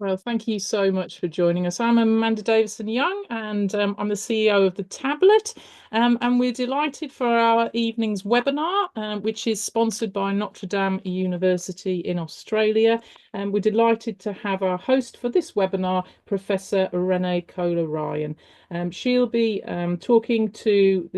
Well, thank you so much for joining us. I'm Amanda Davison-Young, and I'm the CEO of The Tablet. And we're delighted for our evening's webinar, which is sponsored by Notre-Dame University in Australia. And we're delighted to have our host for this webinar, Professor Renée Köhler-Ryan. She'll be talking to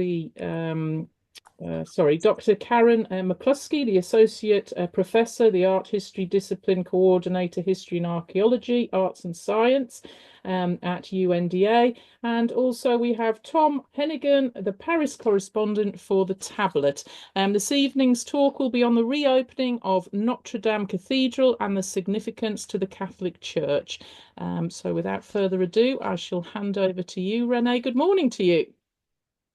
Dr. Karen McCluskey, the Associate Professor, the Art History Discipline Coordinator, History and Archaeology, Arts and Science at UNDA. And also we have Tom Heneghan, the Paris correspondent for The Tablet. This evening's talk will be on the reopening of Notre-Dame Cathedral and the significance to the Catholic Church. So without further ado, I shall hand over to you, Renée. Good morning to you.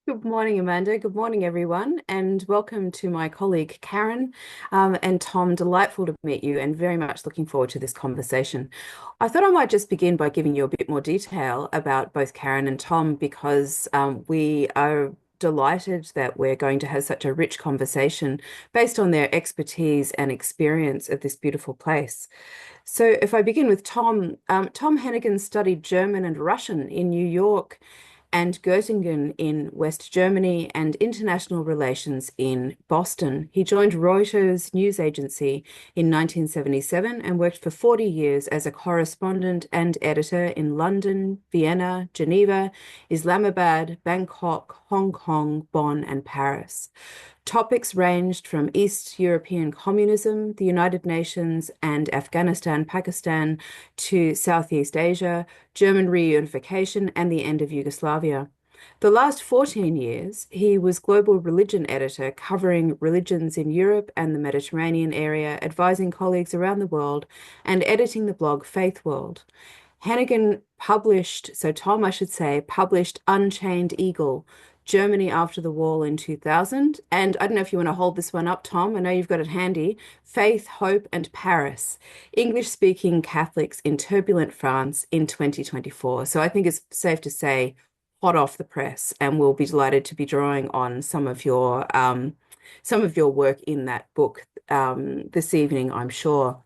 Good morning, Amanda. Good morning, everyone, and welcome to my colleague Karen and Tom. Delightful to meet you and very much looking forward to this conversation. I thought I might just begin by giving you a bit more detail about both Karen and Tom because we are delighted that we're going to have such a rich conversation based on their expertise and experience of this beautiful place. So if I begin with Tom, Tom Heneghan studied German and Russian in New York and Göttingen in West Germany and international relations in Boston. He joined Reuters news agency in 1977 and worked for 40 years as a correspondent and editor in London, Vienna, Geneva, Islamabad, Bangkok, Hong Kong, Bonn, and Paris. Topics ranged from East European communism, the United Nations, and Afghanistan, Pakistan, to Southeast Asia, German reunification, and the end of Yugoslavia. The last 14 years, he was global religion editor covering religions in Europe and the Mediterranean area, advising colleagues around the world, and editing the blog Faith World. Heneghan published, so Tom, I should say, published Unchained Eagle, Germany After the Wall in 2000. And I don't know if you want to hold this one up, Tom. I know you've got it handy. Faith, Hope, and Paris, English-speaking Catholics in Turbulent France in 2024. So I think it's safe to say hot off the press, and we'll be delighted to be drawing on some of your work in that book this evening, I'm sure.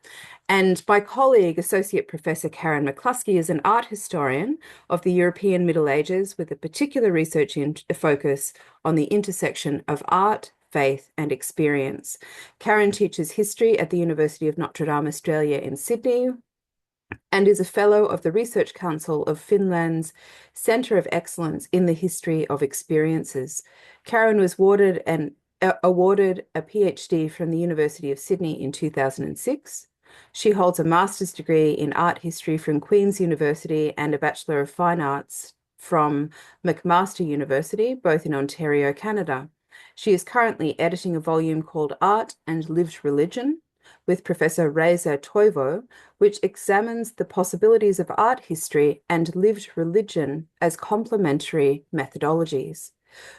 And my colleague, Associate Professor Karen McCluskey, is an art historian of the European Middle Ages with a particular research focus on the intersection of art, faith, and experience. Karen teaches history at the University of Notre-Dame, Australia in Sydney, and is a fellow of the Research Council of Finland's Centre of Excellence in the History of Experiences. Karen was awarded a PhD from the University of Sydney in 2006. She holds a master's degree in art history from Queen's University and a Bachelor of Fine Arts from McMaster University, both in Ontario, Canada. She is currently editing a volume called Art and Lived Religion with Professor Reza Toivo, which examines the possibilities of art history and lived religion as complementary methodologies.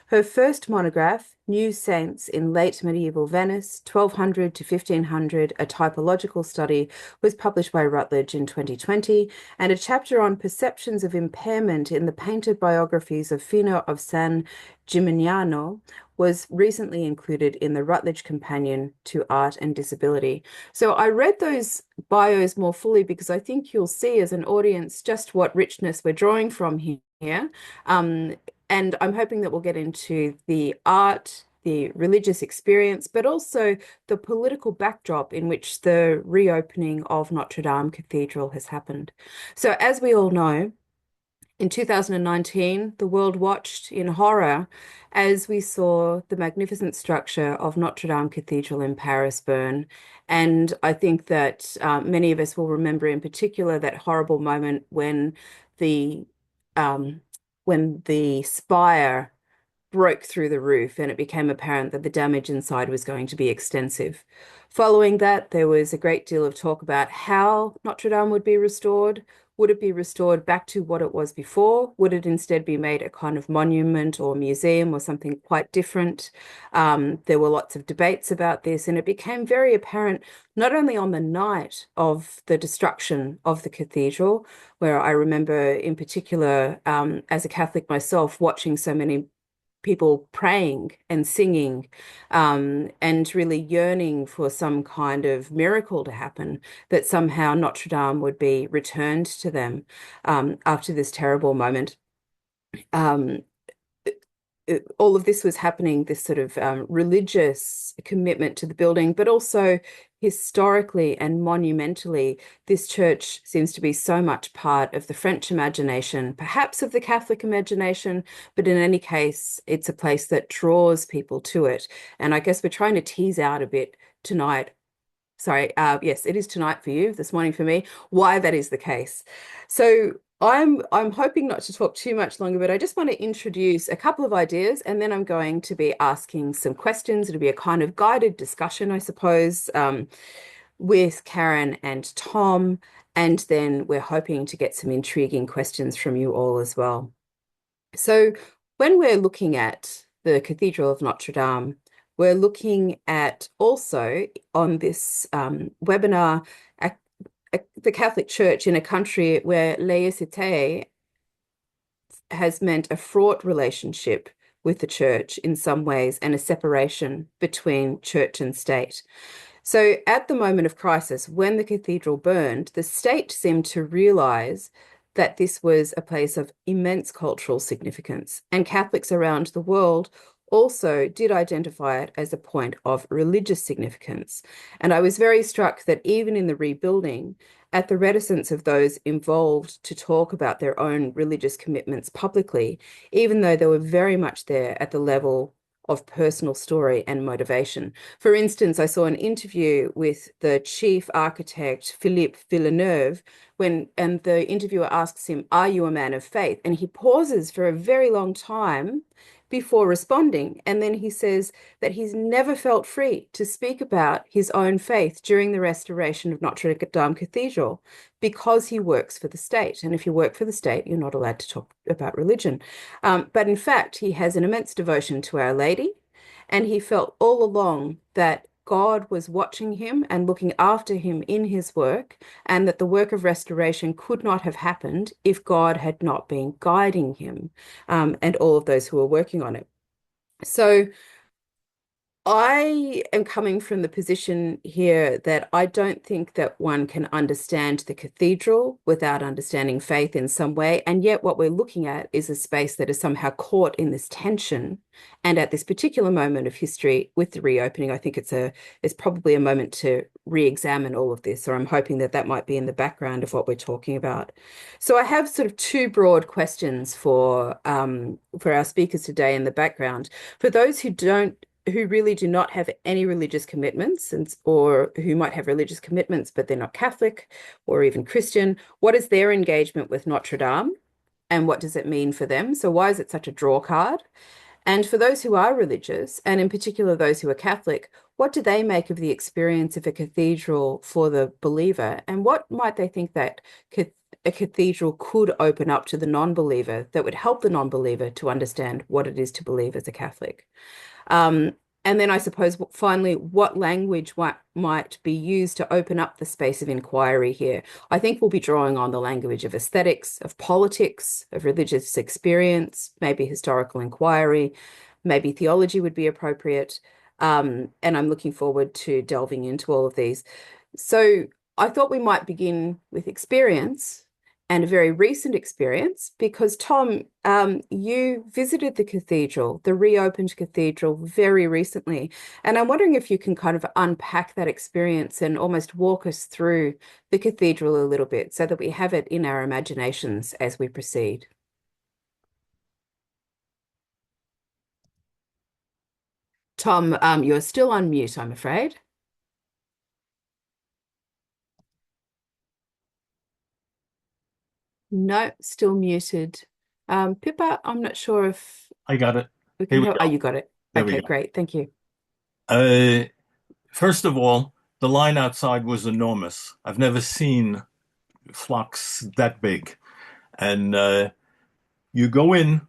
Her first monograph, New Saints in Late Medieval Venice, 1200 to 1500, a typological study, was published by Routledge in 2020, and a chapter on perceptions of impairment in the painted biographies of Fino of San Gimignano was recently included in the Routledge Companion to Art and Disability. So I read those bios more fully because I think you'll see as an audience just what richness we're drawing from here. And I'm hoping that we'll get into the art, the religious experience, but also the political backdrop in which the reopening of Notre-Dame Cathedral has happened. So as we all know, in 2019, the world watched in horror as we saw the magnificent structure of Notre-Dame Cathedral in Paris burn. And I think that many of us will remember in particular that horrible moment the when the spire broke through the roof and it became apparent that the damage inside was going to be extensive. Following that, there was a great deal of talk about how Notre Dame would be restored. Would it be restored back to what it was before? Would it instead be made a kind of monument or museum or something quite different? There were lots of debates about this, and it became very apparent not only on the night of the destruction of the cathedral, where I remember in particular, as a Catholic myself, watching so many people praying and singing, and really yearning for some kind of miracle to happen, that somehow Notre Dame would be returned to them after this terrible moment. Um, all of this was happening, this sort of religious commitment to the building, but also historically and monumentally, this church seems to be so much part of the French imagination, perhaps of the Catholic imagination, but in any case, it's a place that draws people to it. And I guess we're trying to tease out a bit tonight. Sorry, yes, it is tonight for you, this morning for me, why that is the case. So I'm hoping not to talk too much longer, but I just want to introduce a couple of ideas, and then I'm going to be asking some questions. It'll be a kind of guided discussion, I suppose, with Karen and Tom, and then we're hoping to get some intriguing questions from you all as well. So when we're looking at the Cathedral of Notre Dame, we're looking at also on this webinar the Catholic Church in a country where laïcité has meant a fraught relationship with the church in some ways and a separation between church and state. So at the moment of crisis, when the cathedral burned, the state seemed to realize that this was a place of immense cultural significance, and Catholics around the world also did identify it as a point of religious significance. And I was very struck that even in the rebuilding, at the reticence of those involved to talk about their own religious commitments publicly, even though they were very much there at the level of personal story and motivation. For instance, I saw an interview with the chief architect, Philippe Villeneuve, and the interviewer asks him, "Are you a man of faith?" And he pauses for a very long time before responding. And then he says that he's never felt free to speak about his own faith during the restoration of Notre-Dame Cathedral because he works for the state. And if you work for the state, you're not allowed to talk about religion. But in fact, he has an immense devotion to Our Lady, and he felt all along that God was watching him and looking after him in his work, and that the work of restoration could not have happened if God had not been guiding him, and all of those who were working on it. So I am coming from the position here that I don't think that one can understand the cathedral without understanding faith in some way. And yet what we're looking at is a space that is somehow caught in this tension. And at this particular moment of history with the reopening, I think it's probably a moment to re-examine all of this, or I'm hoping that that might be in the background of what we're talking about. So I have sort of two broad questions for our speakers today in the background. For those who really do not have any religious commitments, or who might have religious commitments, but they're not Catholic or even Christian, what is their engagement with Notre Dame, and what does it mean for them? So why is it such a draw card? And for those who are religious, and in particular those who are Catholic, what do they make of the experience of a cathedral for the believer? And what might they think that a cathedral could open up to the non-believer that would help the non-believer to understand what it is to believe as a Catholic? And then I suppose finally, what language might be used to open up the space of inquiry here? I think we'll be drawing on the language of aesthetics, of politics, of religious experience, maybe historical inquiry, maybe theology would be appropriate. And I'm looking forward to delving into all of these. So I thought we might begin with experience, and a very recent experience, because Tom, you visited the cathedral, the reopened cathedral, very recently. And I'm wondering if you can kind of unpack that experience and almost walk us through the cathedral a little bit so that we have it in our imaginations as we proceed. Tom, you're still on mute, I'm afraid. No, still muted. Pippa, I'm not sure if I got it. we Here can we help. Oh, go. you got it. There we Okay, go. great. Thank you. Uh, First of all, the line outside was enormous. I've never seen flocks that big. And you go into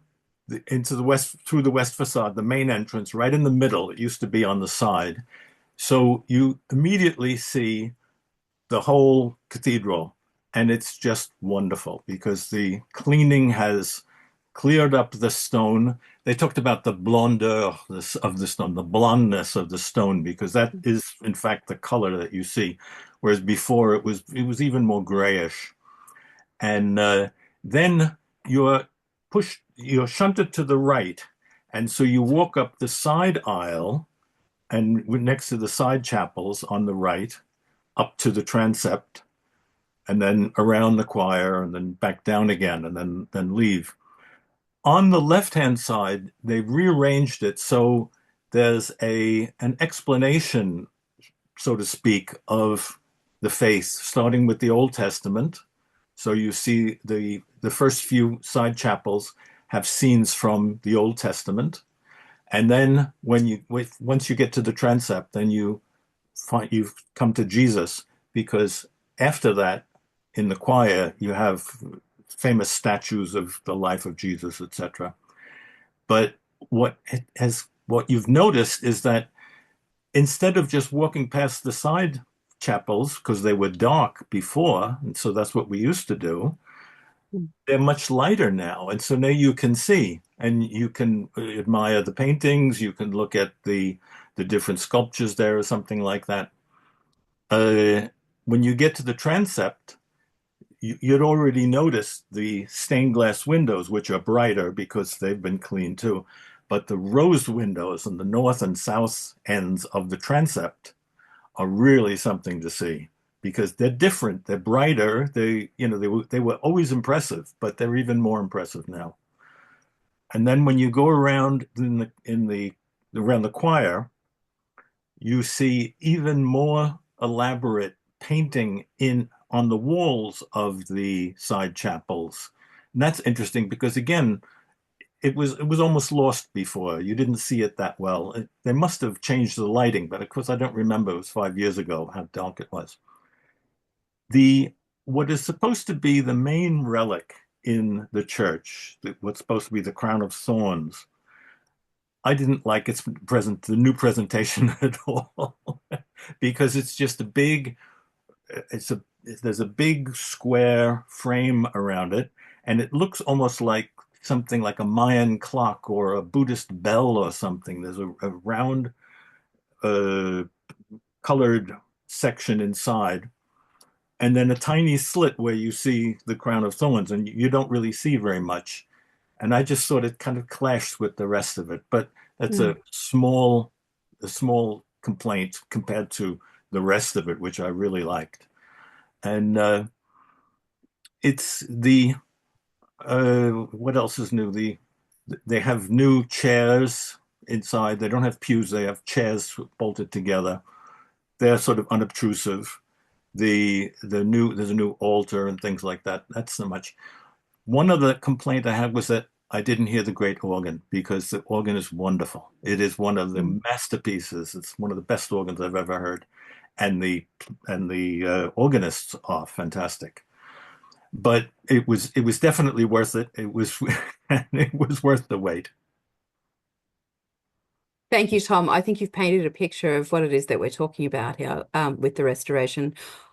the west, through the west facade, the main entrance, right in the middle. It used to be on the side. So you immediately see the whole cathedral, and it's just wonderful because the cleaning has cleared up the stone. They talked about the blondeur of the stone, the blondness of the stone, because that is, in fact, the color that you see. Whereas before it was even more grayish. And then you're you're shunted to the right. And so you walk up the side aisle and next to the side chapels on the right, up to the transept, and then around the choir, and then back down again, and then leave. On the left-hand side, they've rearranged it so there's an explanation, so to speak, of the faith, starting with the Old Testament. So you see the first few side chapels have scenes from the Old Testament. And then once you get to the transept, then you've come to Jesus, because after that, in the choir, you have famous statues of the life of Jesus, etc. But what you've noticed is that instead of just walking past the side chapels, because they were dark before, and so that's what we used to do, they're much lighter now. And so now you can see, and you can admire the paintings, you can look at the different sculptures there or something like that. When you get to the transept, you'd already noticed the stained glass windows, which are brighter because they've been cleaned too. But the rose windows on the north and south ends of the transept are really something to see, because they're different, they're brighter. They were always impressive, but they're even more impressive now. And then when you go around around the choir, you see even more elaborate painting on the walls of the side chapels. And that's interesting because, again, it was almost lost before. You didn't see it that well. They must have changed the lighting, but of course I don't remember. It was 5 years ago how dark it was. What is supposed to be the main relic in the church, what's supposed to be the crown of thorns, I didn't like the new presentation at all, because it's just there's a big square frame around it, and it looks almost like something like a Mayan clock or a Buddhist bell or something. There's a round colored section inside, and then a tiny slit where you see the crown of thorns, and you don't really see very much. And I just thought it kind of clashed with the rest of it. But that's a small complaint compared to the rest of it, which I really liked. And it's what else is new? They have new chairs inside. They don't have pews. They have chairs bolted together. They're sort of unobtrusive. There's a new altar and things like that. That's so much. One other complaint I had was that I didn't hear the great organ, because the organ is wonderful. It is one of the masterpieces. It's one of the best organs I've ever heard, and the organists are fantastic. But it was definitely worth it. It was it was worth the wait. Thank you, Tom. I think you've painted a picture of what it is that we're talking about here with the restoration.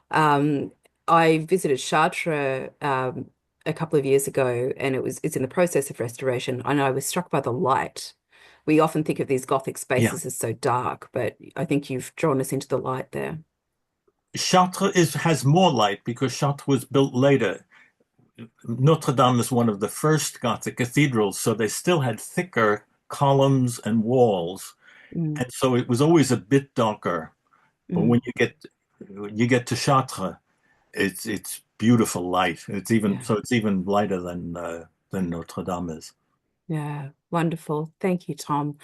I visited Chartres a couple of years ago, and it's in the process of restoration, and I was struck by the light. We often think of these Gothic spaces as so dark, but I think you've drawn us into the light there. Chartres has more light because Chartres was built later. Notre-Dame is one of the first Gothic cathedrals, so they still had thicker columns and walls, and so it was always a bit darker. But when you get to Chartres, it's beautiful light. It's even lighter than Notre Dame is. Yeah, wonderful. Thank you, Tom.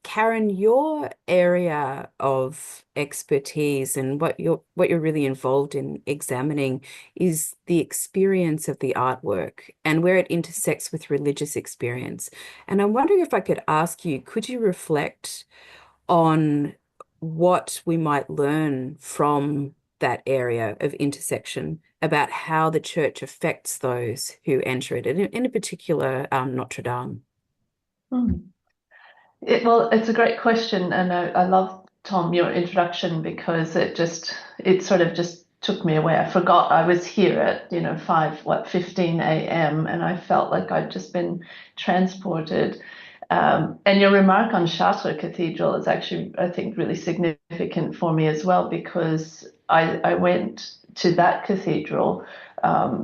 Karen, your area of expertise and what you're really involved in examining is the experience of the artwork and where it intersects with religious experience. And I'm wondering if I could ask you, could you reflect on what we might learn from that area of intersection about how the church affects those who enter it, in a particular Notre Dame? It's a great question, and I love, Tom, your introduction, because it sort of just took me away. I forgot I was here at, 15 a.m. and I felt like I'd just been transported. And your remark on Chartres Cathedral is actually, I think, really significant for me as well, because I went to that cathedral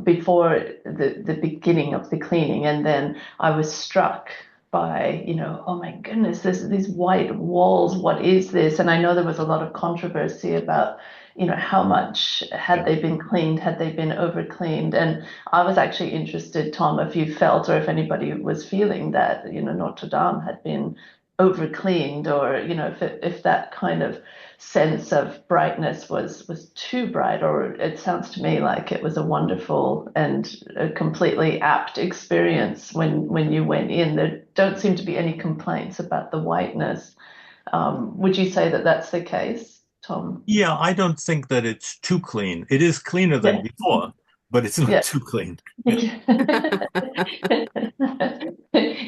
before the beginning of the cleaning, and then I was struck by, oh my goodness, these white walls, what is this? And I know there was a lot of controversy about, how much had they been cleaned, had they been over cleaned? And I was actually interested, Tom, if you felt, or if anybody was feeling that, Notre Dame had been over cleaned, or, if that kind of sense of brightness was too bright, or it sounds to me like it was a wonderful and a completely apt experience when you went in. There don't seem to be any complaints about the whiteness. Would you say that that's the case, Tom? Yeah, I don't think that it's too clean. It is cleaner than before, but it's not too clean.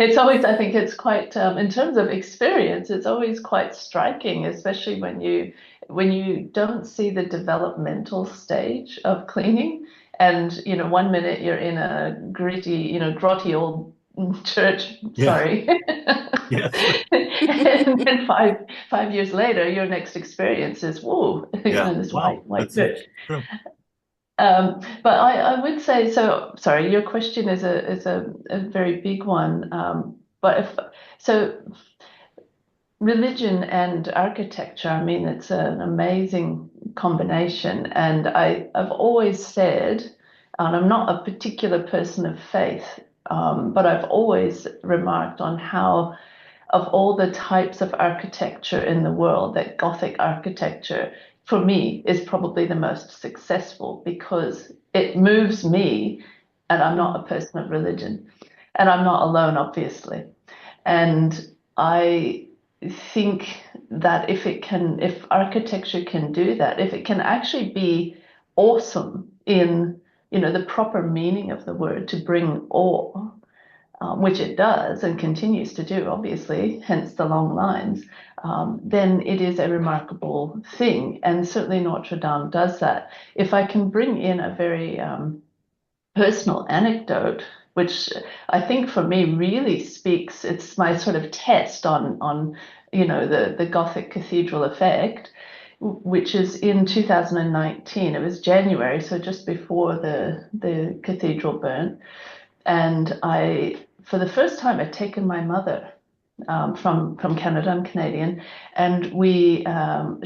It's always, I think it's quite, in terms of experience, it's always quite striking, especially when you don't see the developmental stage of cleaning. And, 1 minute you're in a gritty, grotty old church, sorry. Yes. And then five years later, your next experience is, whoa, this white church. True. But I would say, so sorry, your question is a very big one. So religion and architecture, I mean, it's an amazing combination. And I've always said, and I'm not a particular person of faith, but I've always remarked on how, of all the types of architecture in the world, that Gothic architecture, for me, is probably the most successful, because it moves me, and I'm not a person of religion, and I'm not alone, obviously. And I think that if architecture can do that, if it can actually be awesome in, the proper meaning of the word, to bring awe, which it does and continues to do, obviously, hence the long lines, then it is a remarkable thing. And certainly Notre Dame does that. If I can bring in a very personal anecdote, which I think for me really speaks, it's my sort of test on the Gothic cathedral effect, which is in 2019. It was January, so just before the cathedral burnt. And for the first time, I'd taken my mother from Canada. I'm Canadian, and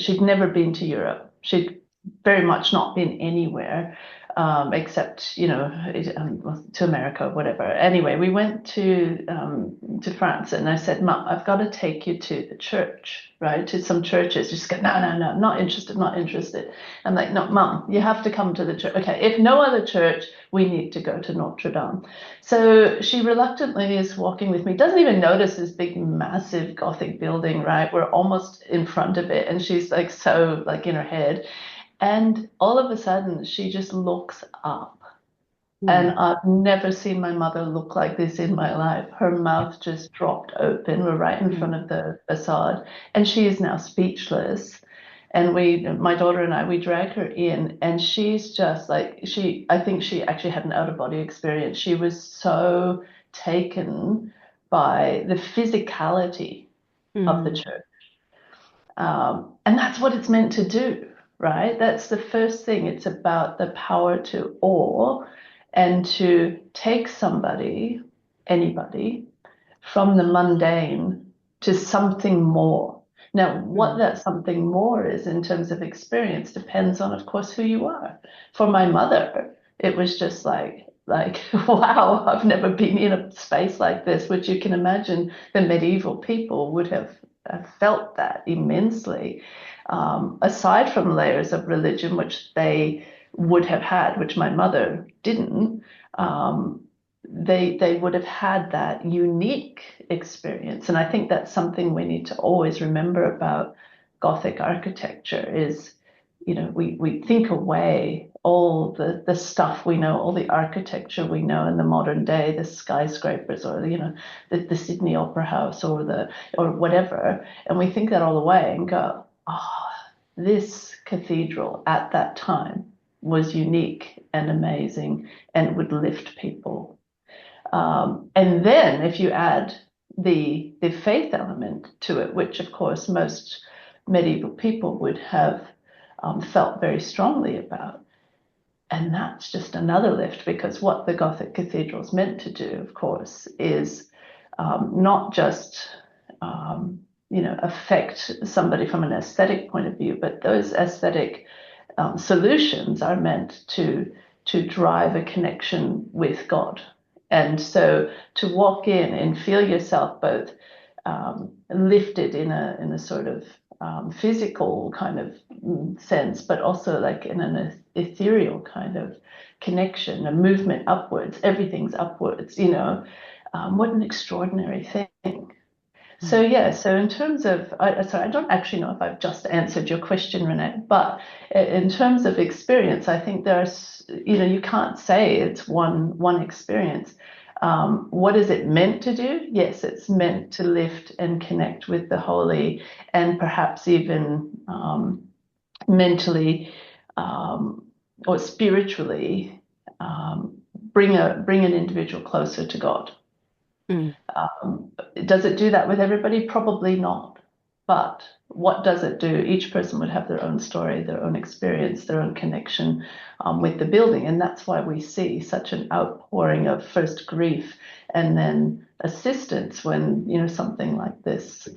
she'd never been to Europe. She'd very much not been anywhere except, to America, whatever. Anyway, we went to France, and I said, Mom, I've got to take you to the church, right? To some churches. She just go, no, not interested, not interested. I'm like, no, Mom, you have to come to the church. Okay, if no other church, we need to go to Notre Dame. So she reluctantly is walking with me, doesn't even notice this big, massive Gothic building, right? We're almost in front of it, and she's like so like in her head. And all of a sudden, she just looks up. And I've never seen my mother look like this in my life. Her mouth just dropped open. We're right in front of the facade. And she is now speechless. And my daughter and I, we drag her in. And she's just like, I think she actually had an out-of-body experience. She was so taken by the physicality of the church. And that's what it's meant to do. Right? That's the first thing. It's about the power to awe and to take anybody, from the mundane to something more. Now, what that something more is in terms of experience depends on, of course, who you are. For my mother, it was just like, wow, I've never been in a space like this, which you can imagine the medieval people would have felt that immensely. Aside from layers of religion, which they would have had, which my mother didn't, they would have had that unique experience. And I think that's something we need to always remember about Gothic architecture is, we think away all the stuff we know, all the architecture we know in the modern day, the skyscrapers, or the Sydney Opera House, or whatever, and we think that all away and go, oh, this cathedral at that time was unique and amazing and would lift people. And then if you add the faith element to it, which of course most medieval people would have felt very strongly about, and that's just another lift, because what the Gothic cathedrals meant to do, of course, is not just affect somebody from an aesthetic point of view, but those aesthetic solutions are meant to drive a connection with God. And so to walk in and feel yourself both lifted in a sort of physical kind of sense, but also like in an ethereal kind of connection, a movement upwards, everything's upwards, what an extraordinary thing. So yeah, so in terms of, sorry, I don't actually know if I've just answered your question, Renée, but in terms of experience, I think there's, you can't say it's one experience. What is it meant to do? Yes, it's meant to lift and connect with the holy, and perhaps even mentally or spiritually bring an individual closer to God. Does it do that with everybody? Probably not. But what does it do? Each person would have their own story, their own experience, their own connection with the building. And that's why we see such an outpouring of first grief and then assistance when, something like this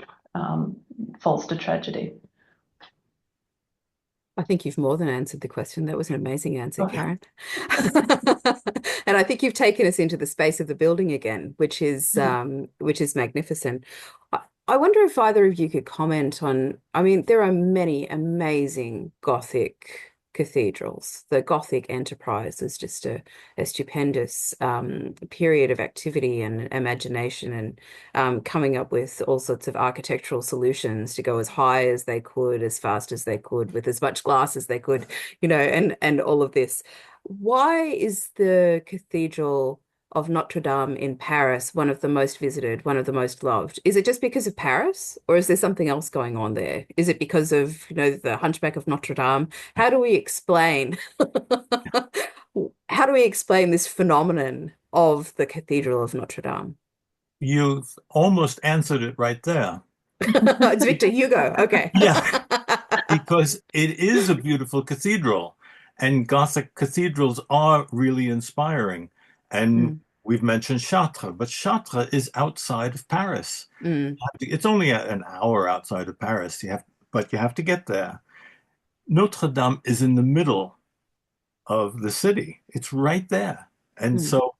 falls to tragedy. I think you've more than answered the question. That was an amazing answer, Okay. Karen. And I think you've taken us into the space of the building again, which is magnificent. I wonder if either of you could comment on, I mean, there are many amazing Gothic cathedrals. The Gothic enterprise is just a stupendous period of activity and imagination, and coming up with all sorts of architectural solutions to go as high as they could, as fast as they could, with as much glass as they could, and all of this. Why is the Cathedral of Notre-Dame in Paris one of the most visited, one of the most loved? Is it just because of Paris, or is there something else going on there? Is it because of, the Hunchback of Notre-Dame? How do we explain this phenomenon of the Cathedral of Notre-Dame? You've almost answered it right there. It's Victor Hugo. Okay. Yeah, because it is a beautiful cathedral, and Gothic cathedrals are really inspiring. And we've mentioned Chartres, but Chartres is outside of Paris. It's only an hour outside of Paris. But you have to get there. Notre Dame is in the middle of the city. It's right there. And so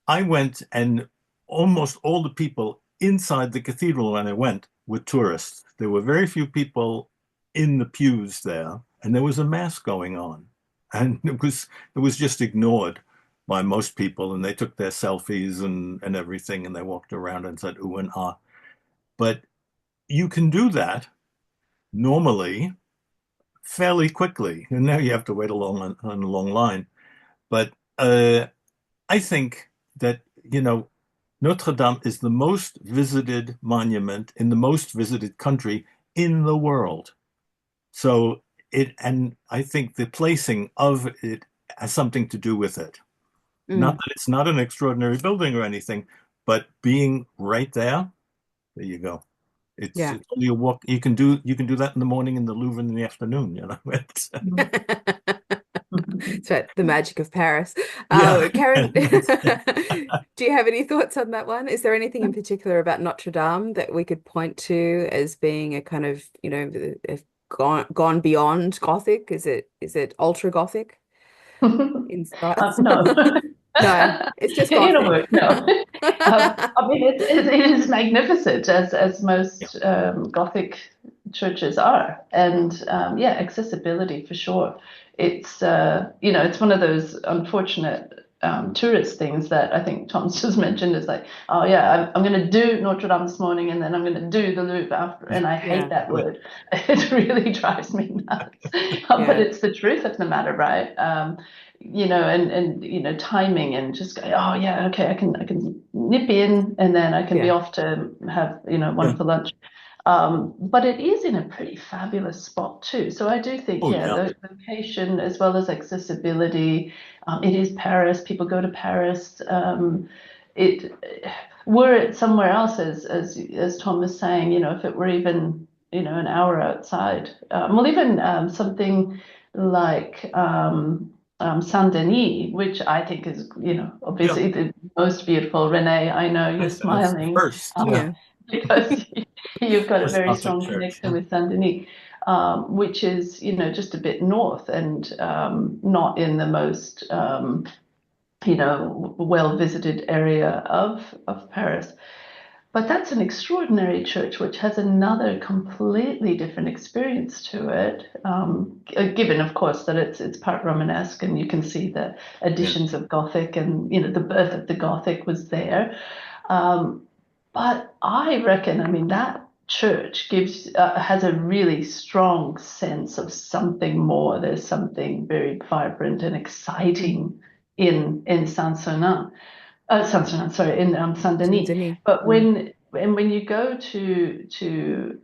I went, and almost all the people inside the cathedral when I went were tourists. There were very few people in the pews there, and there was a mass going on. And it was just ignored by most people, and they took their selfies and everything, and they walked around and said ooh and ah. But you can do that normally fairly quickly, and now you have to wait on a long line. But I think that Notre Dame is the most visited monument in the most visited country in the world. So and I think the placing of it has something to do with it. Not that it's not an extraordinary building or anything, but being right there you go. It's only a walk. You can do that in the morning, in the Louvre in the afternoon. It's right, the magic of Paris. Yeah. Karen, do you have any thoughts on that one? Is there anything in particular about Notre Dame that we could point to as being a kind of, gone beyond Gothic? Is it ultra Gothic in style? No. No, it's just Gothic. No. I mean, it is magnificent, as most Gothic churches are, and accessibility for sure. It's it's one of those unfortunate tourist things that I think Tom's just mentioned. Is like, oh yeah, I'm going to do Notre Dame this morning, and then I'm going to do the Louvre after, and I hate that word. It really drives me nuts. But it's the truth of the matter, right? And timing, and just go, oh yeah, okay, I can nip in, and then I can be off to have wonderful lunch. But it is in a pretty fabulous spot too. So I do think, Oh, yeah, yeah. the location as well as accessibility. It is Paris. People go to Paris. It Were it somewhere else, as Tom was saying, if it were even an hour outside, well, even something like Saint-Denis, which I think is Yeah. obviously the most beautiful. Renee, I know you're That's the smiling. first. Yeah. Yeah. Because you've got a First very Catholic strong church. connection with Saint Denis, which is, just a bit north and not in the most, well visited area of Paris. But that's an extraordinary church, which has another completely different experience to it, given, of course, that it's part Romanesque, and you can see the additions of Gothic, and the birth of the Gothic was there. Um, but I reckon, I mean, that church has a really strong sense of something more. There's something very vibrant and exciting in Saint-Sernin, sorry, in Saint-Denis. Saint-Denis. But when you go to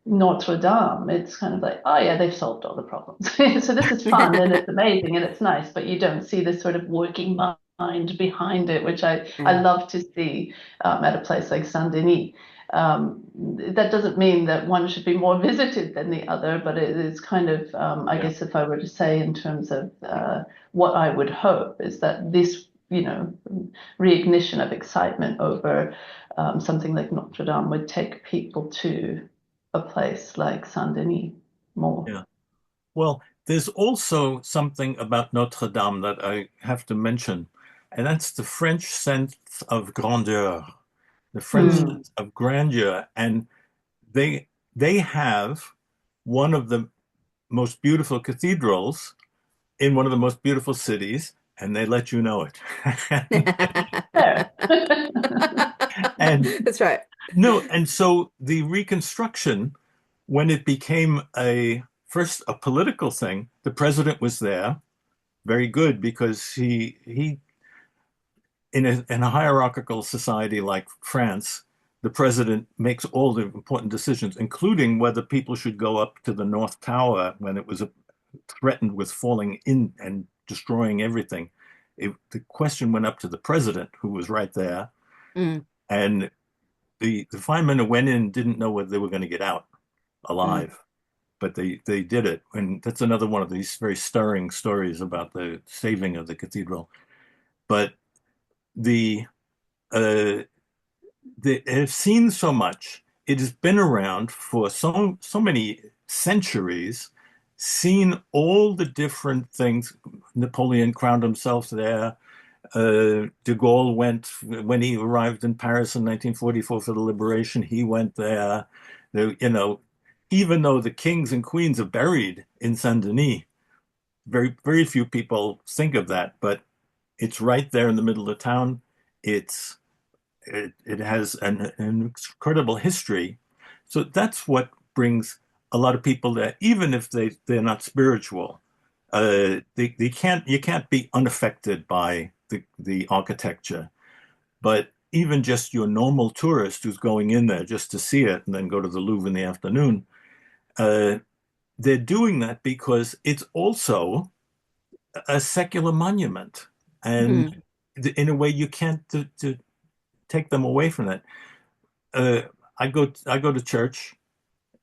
Notre-Dame, it's kind of like, oh yeah, they've solved all the problems. So this is fun and it's amazing and it's nice, but you don't see this sort of working mind behind it, which I love to see at a place like Saint-Denis. That doesn't mean that one should be more visited than the other, but it is kind of, I guess, if I were to say in terms of what I would hope is that this, reignition of excitement over something like Notre Dame would take people to a place like Saint-Denis more. Yeah. Well, there's also something about Notre Dame that I have to mention, and that's the French sense of grandeur, the French sense of grandeur. And they have one of the most beautiful cathedrals in one of the most beautiful cities, and they let you know it. There. And That's right. no, and so the Reconstruction, when it became first a political thing, the president was there, very good, because he in a hierarchical society like France, the president makes all the important decisions, including whether people should go up to the North Tower when it was threatened with falling in and destroying everything. The question went up to the president, who was right there, and the firemen who went in didn't know whether they were going to get out alive, but they did it. And that's another one of these very stirring stories about the saving of the cathedral. But it has seen so much. It has been around for so many centuries, seen all the different things. Napoleon crowned himself there. De Gaulle went when he arrived in Paris in 1944 for the liberation. He went there. Even though the kings and queens are buried in Saint-Denis, very, very few people think of that, but it's right there in the middle of town. It has an incredible history. So that's what brings a lot of people there, even if they're not spiritual. You can't be unaffected by the architecture, but even just your normal tourist who's going in there just to see it and then go to the Louvre in the afternoon, they're doing that because it's also a secular monument, and in a way you can't to take them away from it. I go to church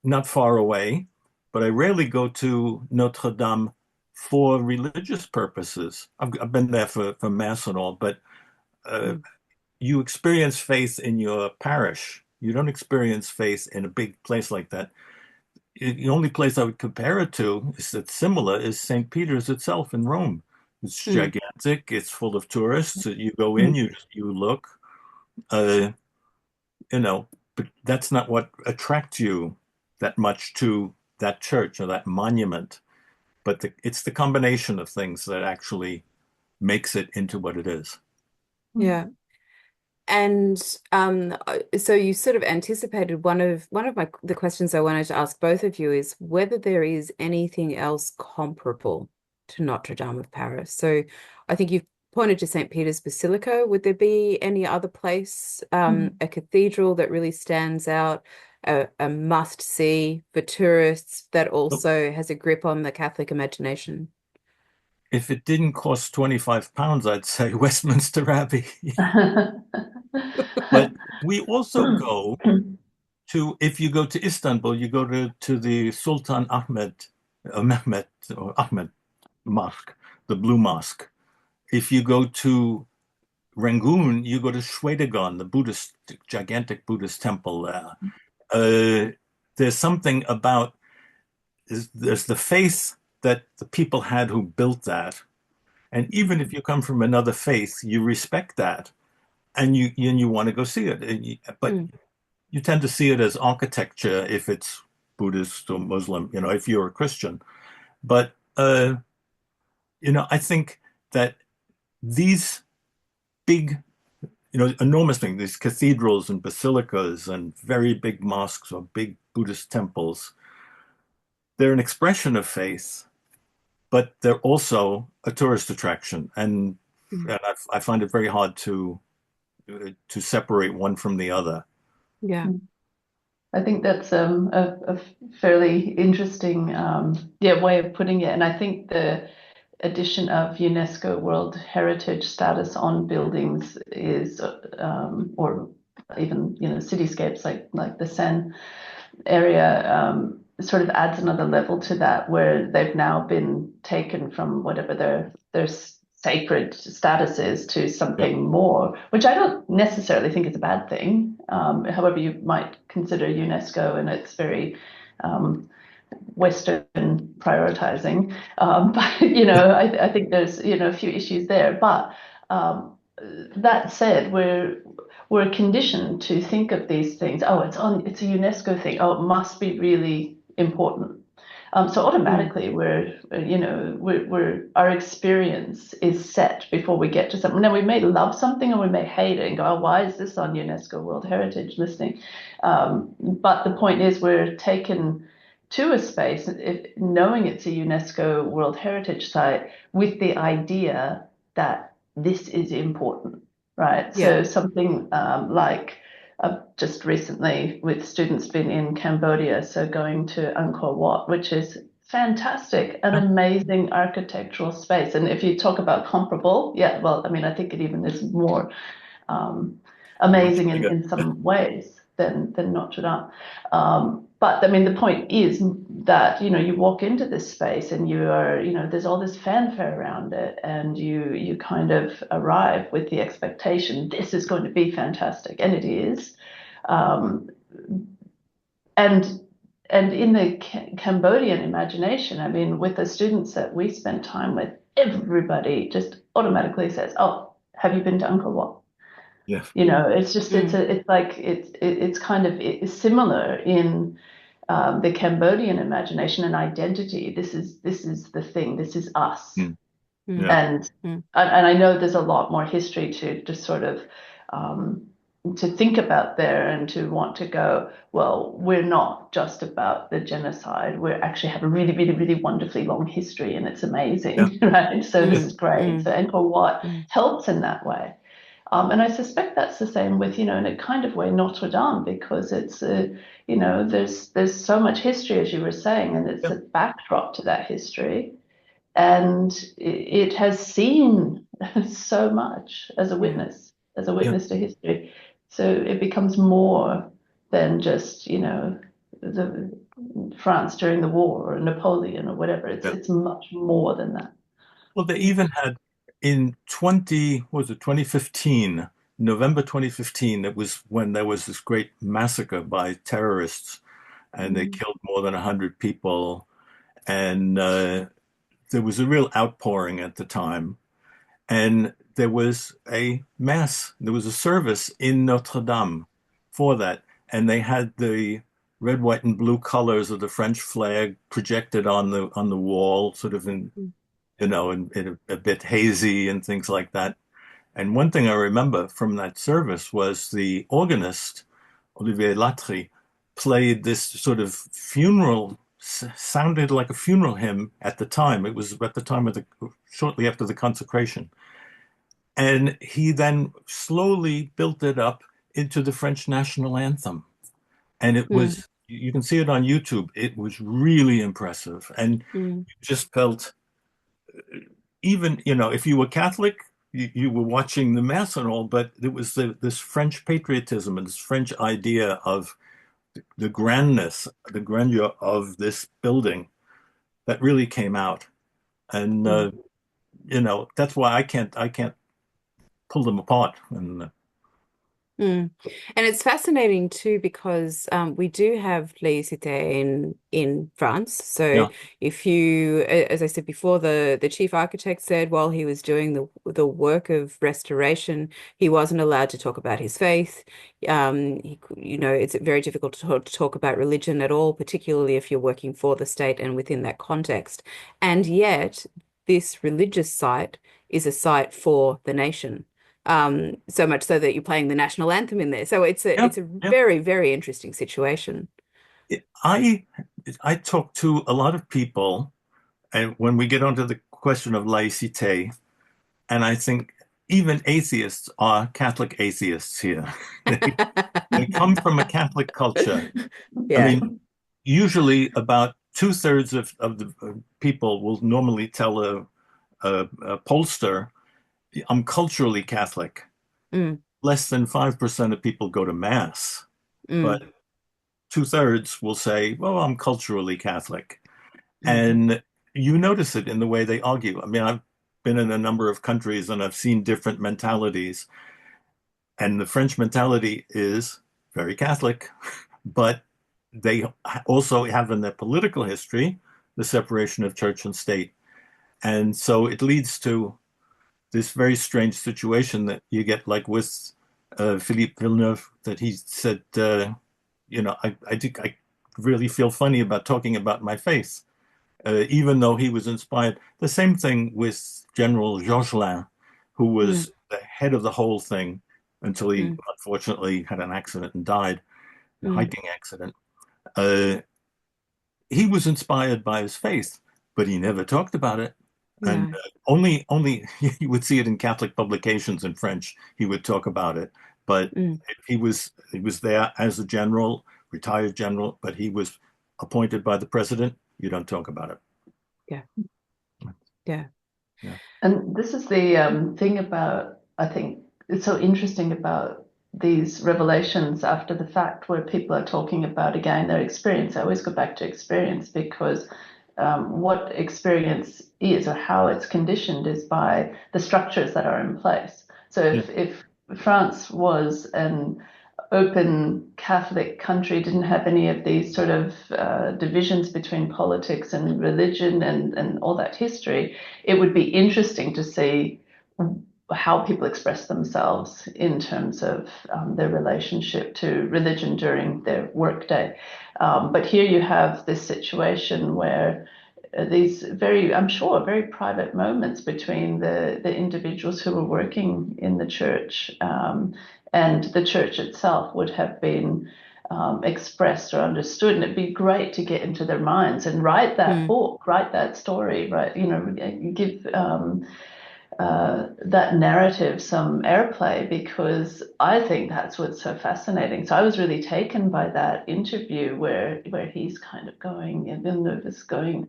not far away, but I rarely go to Notre Dame for religious purposes. I've been there for mass and all, but you experience faith in your parish. You don't experience faith in a big place like that. The only place I would compare it to that's similar is St. Peter's itself in Rome. It's gigantic. It's full of tourists. You go in, you look, but that's not what attracts you that much to that church or that monument. But it's the combination of things that actually makes it into what it is. Yeah. And so you sort of anticipated one of the questions I wanted to ask both of you is whether there is anything else comparable to Notre Dame of Paris. So I think you've pointed to St. Peter's Basilica. Would there be any other place, a cathedral that really stands out? a must-see for tourists that also has a grip on the Catholic imagination? If it didn't cost £25, I'd say Westminster Abbey. But we also go to, if you go to Istanbul, you go to the Sultan Mehmet or Ahmed Mosque, the Blue Mosque. If you go to Rangoon, you go to Shwedagon, the gigantic Buddhist temple there. There's something about, there's the faith that the people had who built that. And even if you come from another faith, you respect that and you want to go see it. But you tend to see it as architecture if it's Buddhist or Muslim, if you're a Christian. But, I think that these big, enormous things, these cathedrals and basilicas and very big mosques or big Buddhist temples, they're an expression of faith, but they're also a tourist attraction. And I find it very hard to separate one from the other. Yeah. I think that's a fairly interesting way of putting it. And I think the addition of UNESCO World Heritage status on buildings is, or even cityscapes like the Seine area, sort of adds another level to that, where they've now been taken from whatever their sacred status is to something more, which I don't necessarily think is a bad thing. However, you might consider UNESCO and its very Western prioritizing, but I think there's a few issues there. But that said, we're conditioned to think of these things. Oh, it's a UNESCO thing. Oh, it must be really important. So automatically our experience is set before we get to something. Now we may love something or we may hate it and go, oh, why is this on UNESCO World Heritage listing? But the point is, we're taken to a space knowing it's a UNESCO World Heritage site with the idea that this is important, right? So something like I've just recently with students been in Cambodia, so going to Angkor Wat, which is fantastic, an amazing architectural space. And if you talk about comparable, I think it even is more amazing in some ways than Notre-Dame. But the point is that you walk into this space and you are there's all this fanfare around it, and you kind of arrive with the expectation this is going to be fantastic, and it is. And in the Cambodian imagination, with the students that we spent time with, everybody just automatically says, "Oh, have you been to Angkor Wat?" Yes. It's just it's kind of similar in the Cambodian imagination and identity. This is the thing. This is us. And I know there's a lot more history to just sort of to think about there, and to want to go, well, we're not just about the genocide. We actually have a really, really, really wonderfully long history, and it's amazing, right? So this is great. So Angkor Wat helps in that way. And I suspect that's the same with, in a kind of way, Notre-Dame, because it's, there's so much history, as you were saying, and it's a backdrop to that history. And it has seen so much as a witness to history. So it becomes more than just, the France during the war or Napoleon or whatever. It's much more than that. Well, they even had in 2015, November 2015, it was when there was this great massacre by terrorists, and they killed more than 100 people. And there was a real outpouring at the time. And there was a mass, there was a service in Notre-Dame for that. And they had the red, white, and blue colors of the French flag projected on the wall, sort of in a bit hazy and things like that. And one thing I remember from that service was the organist, Olivier Latry, played this sort of sounded like a funeral hymn at the time. It was at the time shortly after the consecration. And he then slowly built it up into the French national anthem. And it was, you can see it on YouTube. It was really impressive. And you just felt, even, if you were Catholic, you were watching the Mass and all, but it was this French patriotism and this French idea of the grandness, the grandeur of this building that really came out. And, that's why I can't pull them apart. And And it's fascinating too because we do have laïcité in France. So yeah, if you, as I said before, the chief architect said while he was doing the work of restoration, he wasn't allowed to talk about his faith. It's very difficult to talk about religion at all, particularly if you're working for the state and within that context. And yet, this religious site is a site for the nation. So much so that you're playing the national anthem in there. So it's a yeah, yeah. very, very interesting situation. I talk to a lot of people, and when we get onto the question of laïcité, and I think even atheists are Catholic atheists here. They come from a Catholic culture. I Yeah. mean, usually about two-thirds of the people will normally tell a pollster, I'm culturally Catholic. Less than 5% of people go to Mass, but two-thirds will say, well, I'm culturally Catholic. And you notice it in the way they argue. I mean, I've been in a number of countries and I've seen different mentalities. And the French mentality is very Catholic, but they also have in their political history the separation of church and state. And so it leads to this very strange situation that you get, like with Philippe Villeneuve, that he said, I think I really feel funny about talking about my faith, even though he was inspired. The same thing with General Jocelyn, who was the head of the whole thing until he unfortunately had an accident and died, a hiking accident. He was inspired by his faith, but he never talked about it. And only you would see it in Catholic publications in French. He would talk about it, but he was there as a general, retired general, but he was appointed by the president. You don't talk about it. Yeah. And this is the thing about, I think it's so interesting about these revelations after the fact, where people are talking about, again, their experience. I always go back to experience, because what experience is, or how it's conditioned, is by the structures that are in place. So if France was an open Catholic country, didn't have any of these sort of divisions between politics and religion and all that history, it would be interesting to see how people express themselves in terms of their relationship to religion during their workday. But here you have this situation where these I'm sure, very private moments between the individuals who were working in the church and the church itself would have been expressed or understood. And it'd be great to get into their minds and write that book, write that story, right? Give that narrative some airplay, because I think that's what's so fascinating. So I was really taken by that interview where he's kind of going, and Villeneuve is going,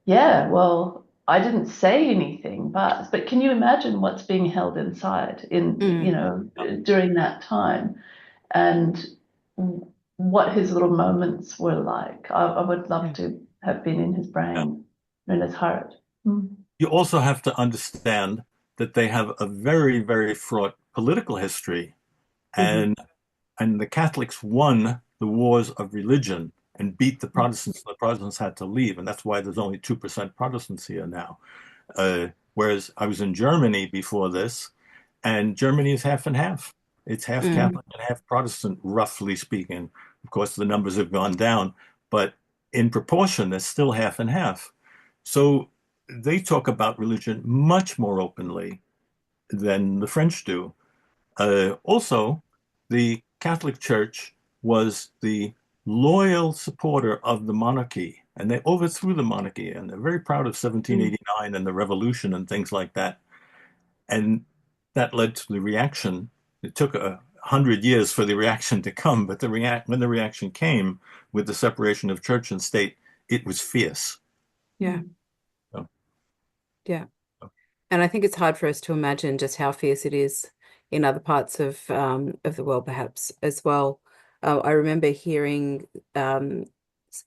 yeah, well, I didn't say anything, but can you imagine what's being held inside during that time, and what his little moments were like. I would love to have been in his brain, in his heart. You also have to understand that they have a very, very fraught political history, and the Catholics won the wars of religion and beat the Protestants. The Protestants had to leave, and that's why there's only 2% Protestants here now. Whereas I was in Germany before this, and Germany is half and half. It's half Catholic and half Protestant, roughly speaking. Of course, the numbers have gone down, but in proportion, they're still half and half. So they talk about religion much more openly than the French do. Also, the Catholic Church was the loyal supporter of the monarchy, and they overthrew the monarchy, and they're very proud of 1789 and the revolution and things like that. And that led to the reaction. It took a 100 years for the reaction to come, but when the reaction came with the separation of church and state, it was fierce. Yeah. So, Yeah. And I think it's hard for us to imagine just how fierce it is in other parts of the world, perhaps as well. I remember hearing a,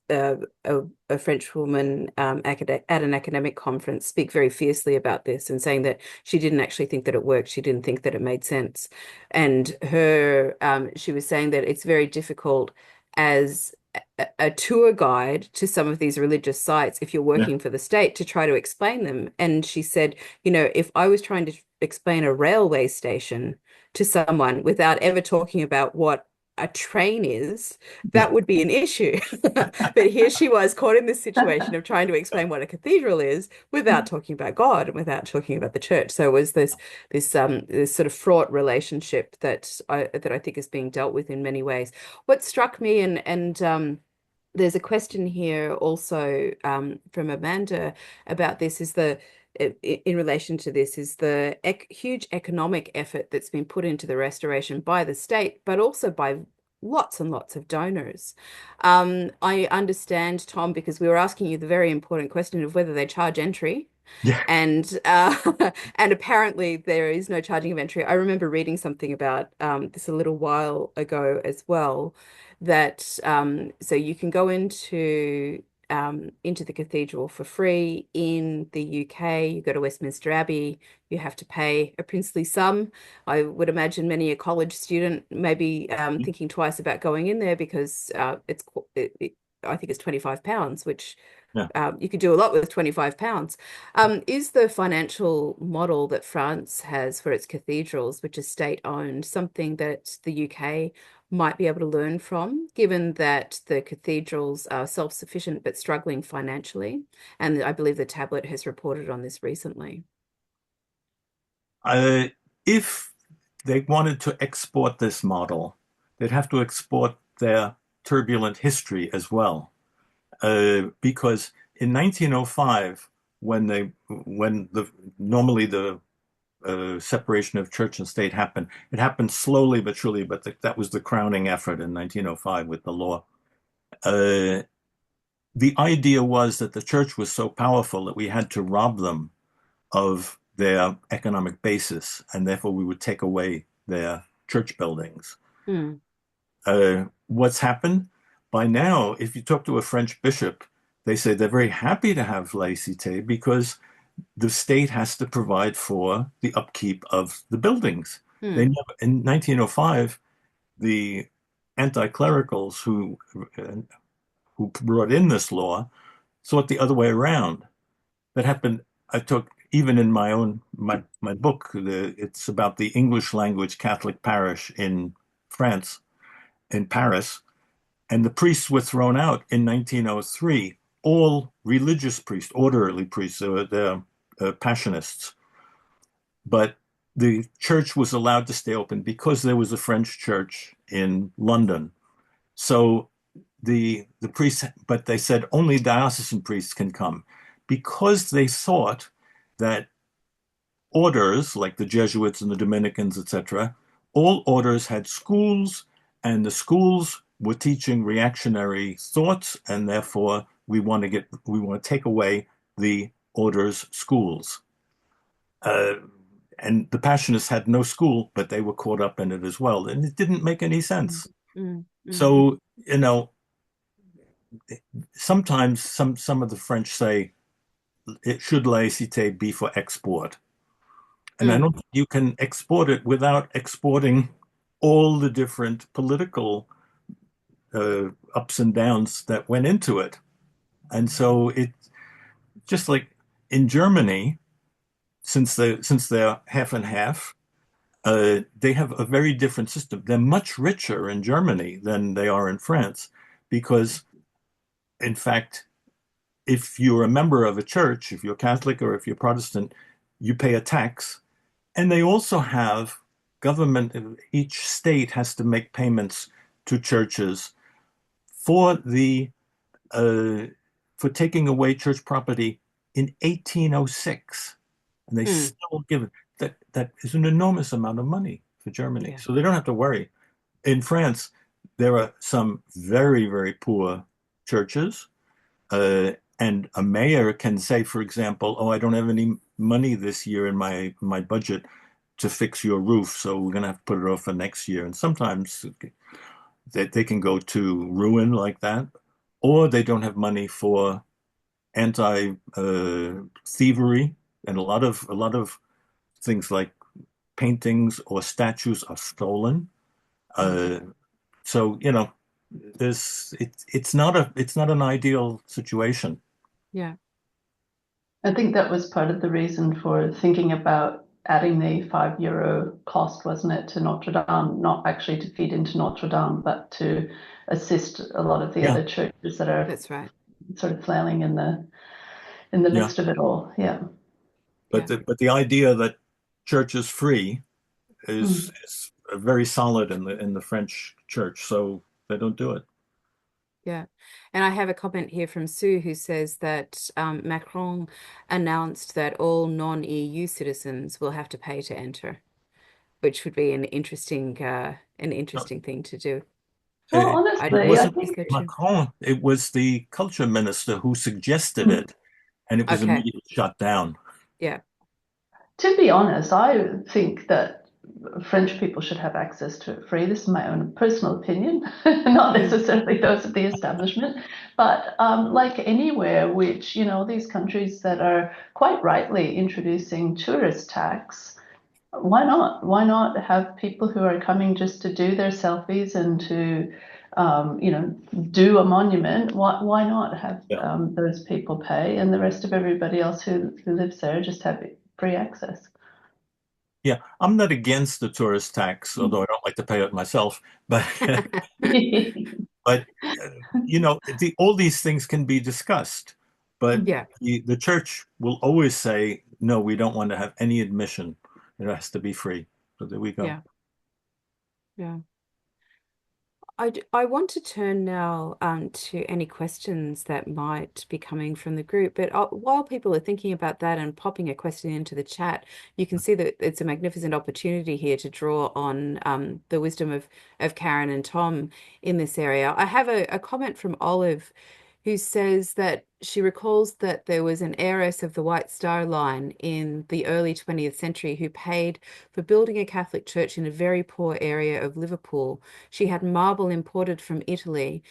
a French woman at an academic conference speak very fiercely about this and saying that she didn't actually think that it worked. She didn't think that it made sense. And she was saying that it's very difficult as a tour guide to some of these religious sites if you're working for the state to try to explain them. And she said, if I was trying to explain a railway station to someone without ever talking about what a train is, that would be an issue. But here she was caught in this situation of trying to explain what a cathedral is without talking about God and without talking about the church. So it was this sort of fraught relationship that I think is being dealt with in many ways. What struck me, and there's a question here also from Amanda about this, is in relation to this, is the huge economic effort that's been put into the restoration by the state, but also by lots and lots of donors. I understand, Tom, because we were asking you the very important question of whether they charge entry. yeah. And and apparently there is no charging of entry. I remember reading something about this a little while ago as well, that so you can go into the cathedral for free in the UK. You go to Westminster Abbey, you have to pay a princely sum. I would imagine many a college student may be thinking twice about going in there because I think it's £25, which you could do a lot with £25. Is the financial model that France has for its cathedrals, which is state-owned, something that the UK might be able to learn from, given that the cathedrals are self-sufficient but struggling financially? And I believe the Tablet has reported on this recently. If they wanted to export this model, they'd have to export their turbulent history as well. Because in 1905, when normally the separation of church and state happened, it happened slowly but surely, but that was the crowning effort in 1905 with the law. The idea was that the church was so powerful that we had to rob them of their economic basis, and therefore we would take away their church buildings. What's happened? By now, if you talk to a French bishop, they say they're very happy to have laïcité because the state has to provide for the upkeep of the buildings. In 1905, the anti-clericals who brought in this law saw it the other way around. That happened. I took, even in my book, it's about the English language Catholic parish in France, in Paris. And the priests were thrown out in 1903, all religious priests, orderly priests, they're Passionists. But the church was allowed to stay open because there was a French church in London. So the priests, but they said only diocesan priests can come because they thought that orders like the Jesuits and the Dominicans, etc., all orders had schools, and the schools were teaching reactionary thoughts, and therefore we want to take away the orders' schools. And the Passionists had no school, but they were caught up in it as well, and it didn't make any sense. So, sometimes some of the French say it should laïcité be for export. And I don't think you can export it without exporting all the different political ups and downs that went into it. And so it just like in Germany, since they're half and half, they have a very different system. They're much richer in Germany than they are in France because, in fact, if you're a member of a church, if you're Catholic or if you're Protestant, you pay a tax. And they also have government, each state has to make payments to churches for for taking away church property in 1806. And they still give it. That is an enormous amount of money for Germany. Yeah. So they don't have to worry. In France, there are some very, very poor churches, and a mayor can say, for example, "Oh, I don't have any money this year in my budget to fix your roof, so we're going to have to put it off for next year." And sometimes they can go to ruin like that, or they don't have money for anti thievery, and a lot of things like paintings or statues are stolen. So it's not an ideal situation. Yeah. I think that was part of the reason for thinking about adding the €5 cost, wasn't it, to Notre Dame, not actually to feed into Notre Dame, but to assist a lot of the Yeah. other churches that are That's right. sort of flailing in the Yeah. midst of it all. Yeah. But the idea that church is free is very solid in the French church, so they don't do it. Yeah. And I have a comment here from Sue who says that Macron announced that all non-EU citizens will have to pay to enter, which would be an interesting thing to do. Well, It honestly, I wasn't think Macron, it was the culture minister who suggested Mm. it, and it was Okay. immediately shut down. Yeah. to be honest, I think that French people should have access to it free. This is my own personal opinion, not necessarily those of the establishment, but like anywhere which, these countries that are quite rightly introducing tourist tax, why not? Why not have people who are coming just to do their selfies and to, do a monument? Why not have those people pay and the rest of everybody else who lives there just have free access? Yeah, I'm not against the tourist tax, although I don't like to pay it myself. But but all these things can be discussed. But Yeah. the church will always say, no, we don't want to have any admission. It has to be free. So there we go. Yeah. Yeah. I want to turn now to any questions that might be coming from the group. But while people are thinking about that and popping a question into the chat, you can see that it's a magnificent opportunity here to draw on the wisdom of Karen and Tom in this area. I have a comment from Olive who says that she recalls that there was an heiress of the White Star Line in the early 20th century who paid for building a Catholic church in a very poor area of Liverpool. She had marble imported from Italy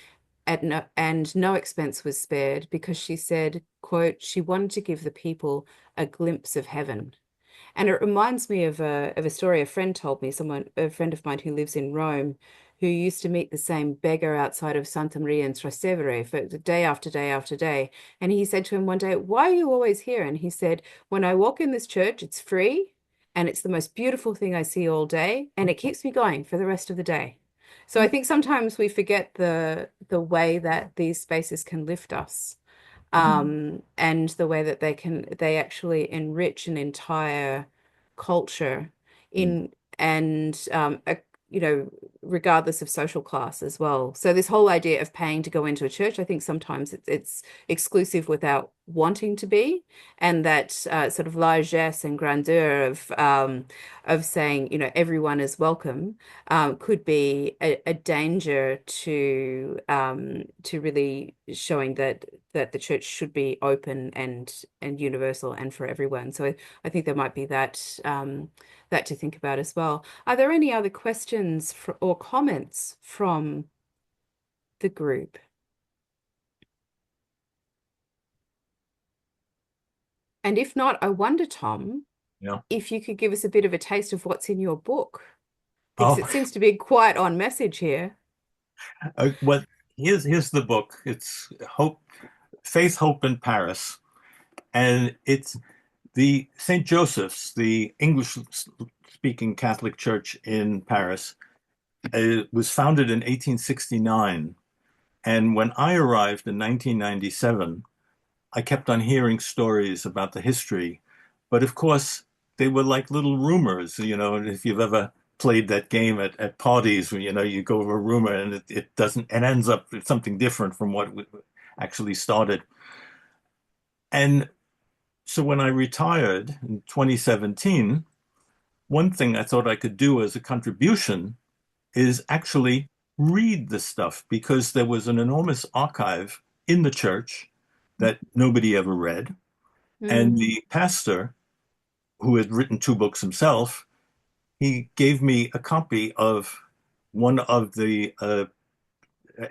and no expense was spared because she said, quote, she wanted to give the people a glimpse of heaven. And it reminds me of a story a friend told me, a friend of mine who lives in Rome, who used to meet the same beggar outside of Santa Maria in Trastevere for day after day after day. And he said to him one day, why are you always here? And he said, when I walk in this church, it's free and it's the most beautiful thing I see all day, and it keeps me going for the rest of the day. So I think sometimes we forget the way that these spaces can lift us. And the way that they actually enrich an entire culture in and regardless of social class as well. So this whole idea of paying to go into a church, I think sometimes it's exclusive without wanting to be, and that sort of largesse and grandeur of saying, everyone is welcome, could be a danger to really showing that the church should be open and universal and for everyone. So I think there might be that to think about as well. Are there any other questions or comments from the group? And if not, I wonder, Tom, if you could give us a bit of a taste of what's in your book, because it seems to be quite on message here. Well, here's the book. It's Faith, Hope, in Paris, and it's the St. Joseph's, the English-speaking Catholic Church in Paris. It was founded in 1869, and when I arrived in 1997, I kept on hearing stories about the history, but of course they were like little rumors. If you've ever played that game at parties where you go over a rumor and it doesn't, and ends up something different from what actually started. And so when I retired in 2017, one thing I thought I could do as a contribution is actually read the stuff because there was an enormous archive in the church that nobody ever read. And Mm. the pastor, who had written 2 books himself, he gave me a copy of one of the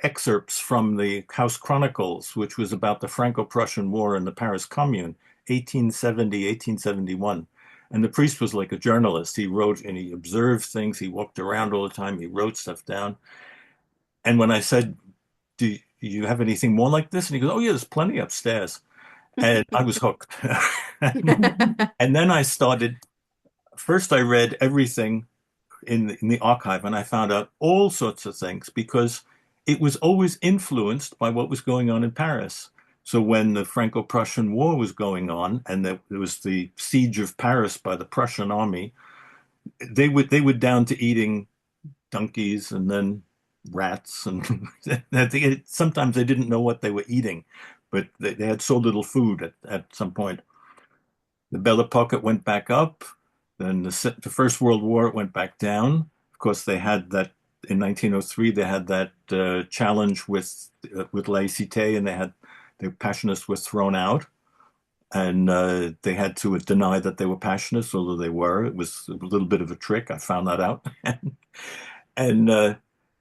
excerpts from the House Chronicles, which was about the Franco-Prussian War and the Paris Commune, 1870, 1871. And the priest was like a journalist. He wrote and he observed things. He walked around all the time. He wrote stuff down. And when I said, do you have anything more like this? And he goes, oh, yeah, there's plenty upstairs. And I was hooked. And then I started, first I read everything in the archive, and I found out all sorts of things because it was always influenced by what was going on in Paris. So when the Franco-Prussian War was going on, and there was the siege of Paris by the Prussian army, they were down to eating donkeys and then rats, and sometimes they didn't know what they were eating, but they had so little food at some point. The Belle Époque went back up. Then the First World War, it went back down. Of course, they had that in 1903. They had that challenge with laïcité, and the Passionists were thrown out, and they had to deny that they were Passionists, although they were. It was a little bit of a trick. I found that out. And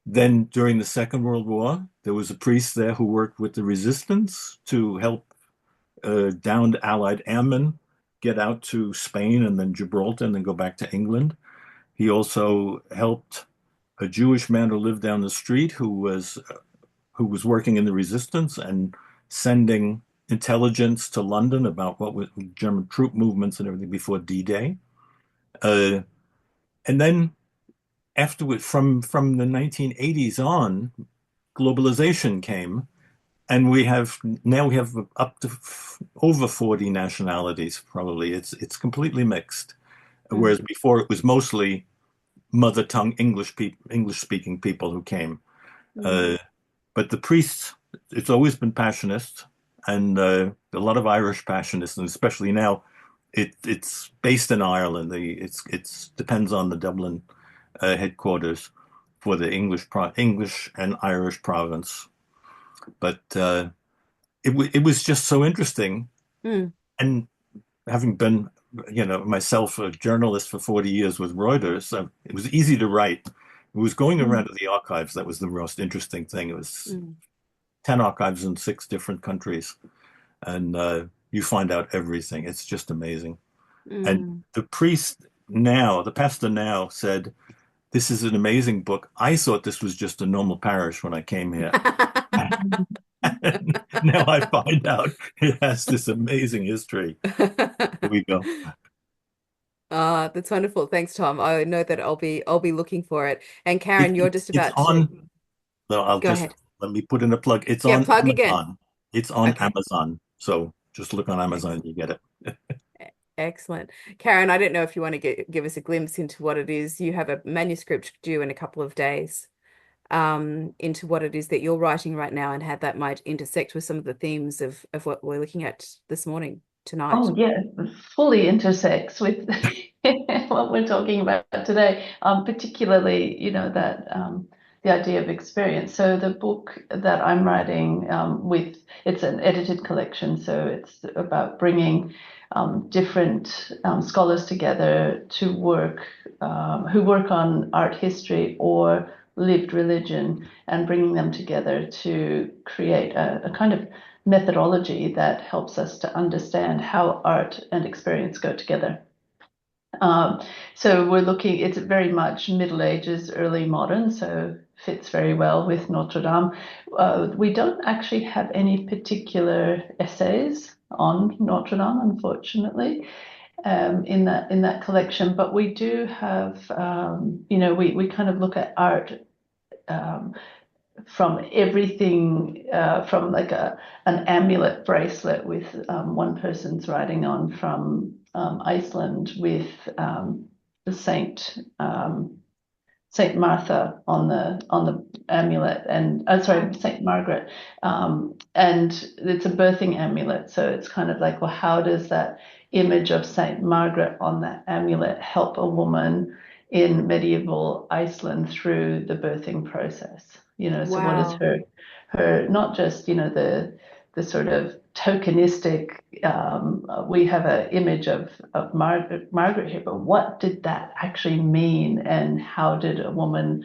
then during the Second World War, there was a priest there who worked with the resistance to help downed Allied airmen get out to Spain and then Gibraltar and then go back to England. He also helped a Jewish man who lived down the street who was working in the resistance and sending intelligence to London about what was German troop movements and everything before D-Day. And then afterward, from the 1980s on, globalization came, and we have up to over 40 nationalities. Probably it's completely mixed. Whereas before it was mostly mother tongue English speaking people who came. But the priests, it's always been Passionists, and a lot of Irish Passionists, and especially now, it's based in Ireland. It's depends on the Dublin headquarters for the English and Irish province. But it was just so interesting. And having been, myself a journalist for 40 years with Reuters, it was easy to write. It was going around to the archives that was the most interesting thing. It was 10 archives in 6 different countries, and you find out everything. It's just amazing. And the pastor now said, "This is an amazing book. I thought this was just a normal parish when I came here." Now I find out it has this amazing history. Here we go. That's wonderful. Thanks, Tom. I know that I'll be looking for it. And Karen, you're just about to No, go ahead. let me put in a plug. It's Yeah, on plug Amazon. again. It's on Okay. Amazon. So just look on Amazon and you get it. Excellent. Karen, I don't know if you want to give us a glimpse into what it is. You have a manuscript due in a couple of days, into what it is that you're writing right now and how that might intersect with some of the themes of what we're looking at tonight. Oh, yeah, fully intersects with what we're talking about today, particularly, that the idea of experience. So the book that I'm writing it's an edited collection, so it's about bringing different scholars together to work, who work on art history or lived religion, and bringing them together to create a kind of methodology that helps us to understand how art and experience go together. So it's very much Middle Ages, early modern, so fits very well with Notre-Dame. We don't actually have any particular essays on Notre-Dame, unfortunately, in that collection, but we do have, we kind of look at art from everything, from like an amulet bracelet with one person's writing on from Iceland with the Saint Martha on the amulet, and Saint Margaret, and it's a birthing amulet. So it's kind of like, well, how does that image of Saint Margaret on that amulet help a woman in medieval Iceland through the birthing process. So what is Wow. her not just the sort of tokenistic we have an image of Margaret here, but what did that actually mean, and how did a woman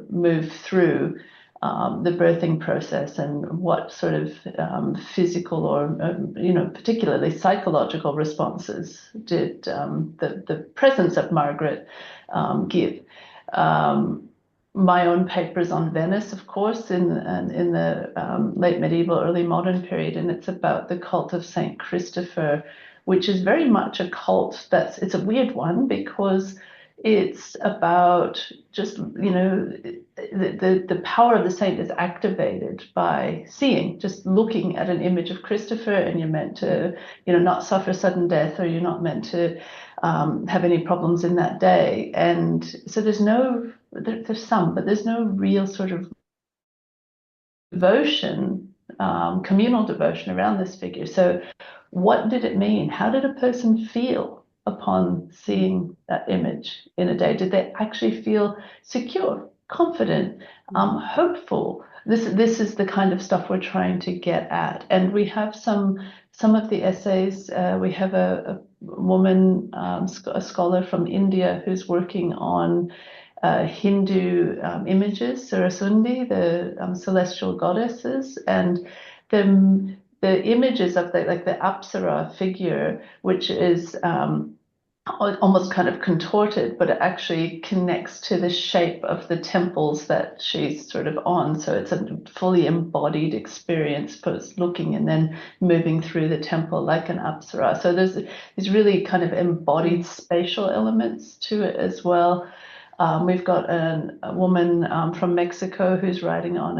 move through the birthing process, and what sort of physical or particularly psychological responses did the presence of Margaret give. My own papers on Venice, of course, in the late medieval, early modern period, and it's about the cult of Saint Christopher, which is very much a cult it's a weird one, because it's about just the power of the saint is activated by seeing, just looking at an image of Christopher, and you're meant to not suffer sudden death, or you're not meant to have any problems in that day. And so there's some, but there's no real sort of devotion, communal devotion around this figure. So what did it mean? How did a person feel upon seeing that image in a day? Did they actually feel secure, confident, hopeful? This is the kind of stuff we're trying to get at. And we have some of the essays. We have a woman, a scholar from India, who's working on Hindu images, Surasundi, the celestial goddesses, and the images of the Apsara figure, which is almost kind of contorted, but it actually connects to the shape of the temples that she's sort of on. So it's a fully embodied experience, both looking and then moving through the temple like an Apsara. So there's really kind of embodied spatial elements to it as well. We've got a woman from Mexico who's writing on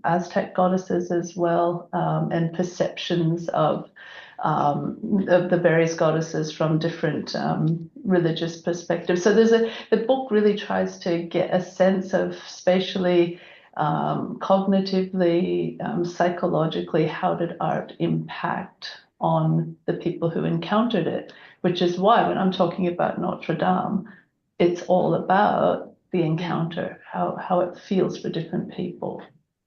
Aztec goddesses as well, and perceptions of the various goddesses from different religious perspectives. So the book really tries to get a sense of spatially, cognitively, psychologically, how did art impact on the people who encountered it, which is why when I'm talking about Notre-Dame, it's all about the encounter, how it feels for different people.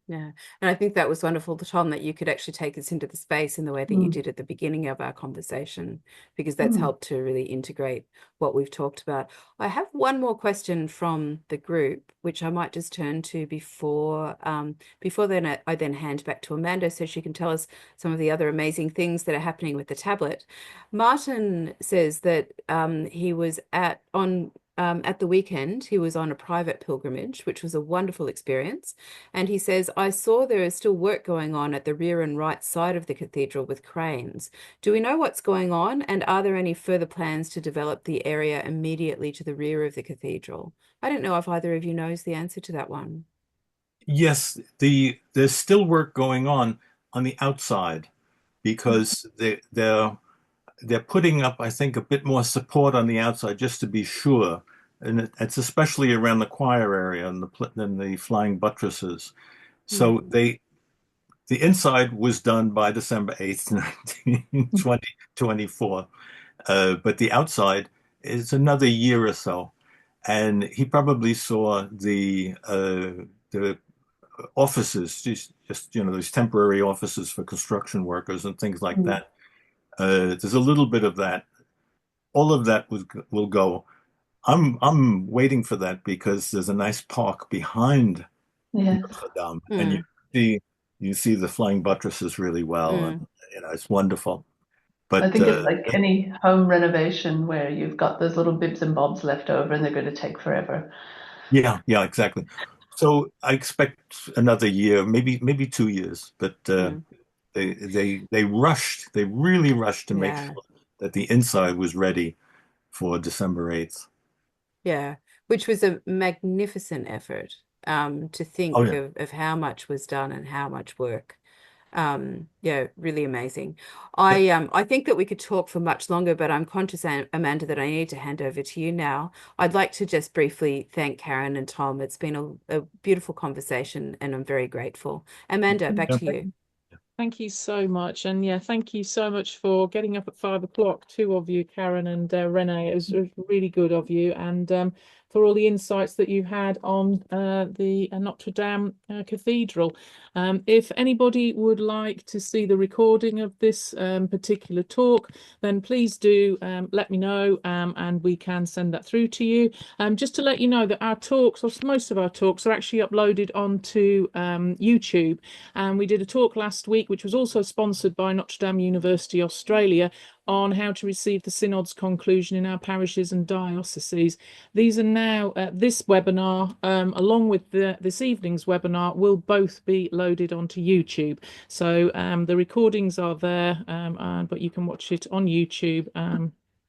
Yeah. And I think that was wonderful, Tom, that you could actually take us into the space in the way that you did at the beginning of our conversation, because that's helped to really integrate what we've talked about. I have one more question from the group, which I might just turn to before then I then hand back to Amanda so she can tell us some of the other amazing things that are happening with the tablet. Martin says that he was at the weekend, he was on a private pilgrimage, which was a wonderful experience. And he says, I saw there is still work going on at the rear and right side of the cathedral with cranes. Do we know what's going on? And are there any further plans to develop the area immediately to the rear of the cathedral? I don't know if either of you knows the answer to that one. Yes, there's still work going on the outside, because they're putting up, I think, a bit more support on the outside just to be sure. And it's especially around the choir area and the flying buttresses. So the inside was done by December 8th, 2024. But the outside is another year or so. And he probably saw the offices, just those temporary offices for construction workers and things like that. There's a little bit of that. All of that will go. I'm waiting for that, because there's a nice park behind Notre-Dame, and you see the flying buttresses really well, and it's wonderful. But I think it's like any home renovation where you've got those little bibs and bobs left over, and they're going to take forever. Yeah, exactly. So I expect another year, maybe 2 years, but they really rushed to make sure that the inside was ready for December 8th. Yeah, which was a magnificent effort to think of how much was done and how much work. Yeah, really amazing. I think that we could talk for much longer, but I'm conscious, Amanda, that I need to hand over to you now. I'd like to just briefly thank Karen and Tom. It's been a beautiful conversation, and I'm very grateful. Amanda, back to you. Thank you so much. And yeah, thank you so much for getting up at 5 o'clock, two of you, Karen and Renee. It was really good of you. And for all the insights that you had on the Notre-Dame Cathedral. If anybody would like to see the recording of this particular talk, then please do let me know and we can send that through to you. Just to let you know that our talks, or most of our talks, are actually uploaded onto YouTube. And we did a talk last week, which was also sponsored by Notre Dame University Australia, on how to receive the synod's conclusion in our parishes and dioceses. These are now, this webinar, along with this evening's webinar, will both be loaded onto YouTube. So the recordings are there, but you can watch it on YouTube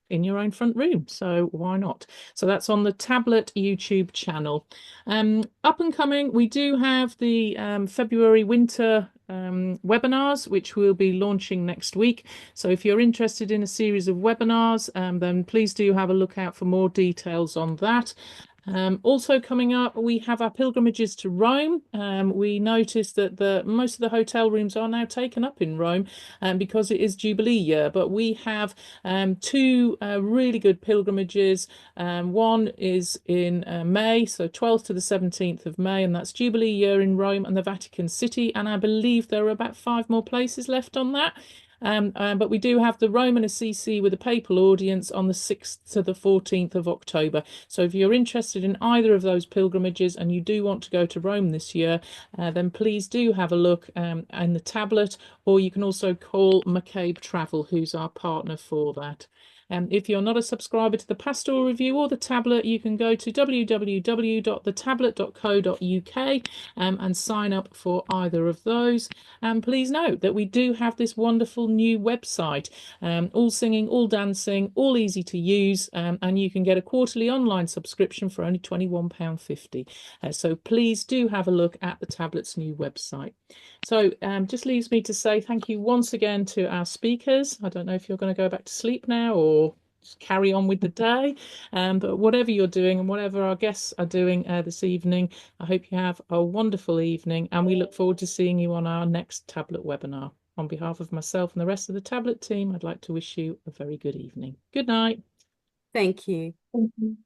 in your own front room. So why not? So that's on the Tablet YouTube channel. Up and coming, we do have the February winter webinars, which we'll be launching next week. So if you're interested in a series of webinars, then please do have a look out for more details on that. Also coming up, we have our pilgrimages to Rome. We noticed that most of the hotel rooms are now taken up in Rome because it is Jubilee year, but we have two really good pilgrimages. One is in May, so 12th to the 17th of May, and that's Jubilee year in Rome and the Vatican City, and I believe there are about 5 more places left on that. But we do have the Roman Assisi with a papal audience on the 6th to the 14th of October. So if you're interested in either of those pilgrimages and you do want to go to Rome this year, then please do have a look in the tablet, or you can also call McCabe Travel, who's our partner for that. If you're not a subscriber to the Pastoral Review or the tablet, you can go to www.thetablet.co.uk and sign up for either of those. And please note that we do have this wonderful new website, all singing, all dancing, all easy to use, and you can get a quarterly online subscription for only £21.50. So please do have a look at the tablet's new website. So just leaves me to say thank you once again to our speakers. I don't know if you're going to go back to sleep now or just carry on with the day, but whatever you're doing and whatever our guests are doing this evening, I hope you have a wonderful evening, and we look forward to seeing you on our next tablet webinar. On behalf of myself and the rest of the tablet team, I'd like to wish you a very good evening. Good night. Thank you. Thank you.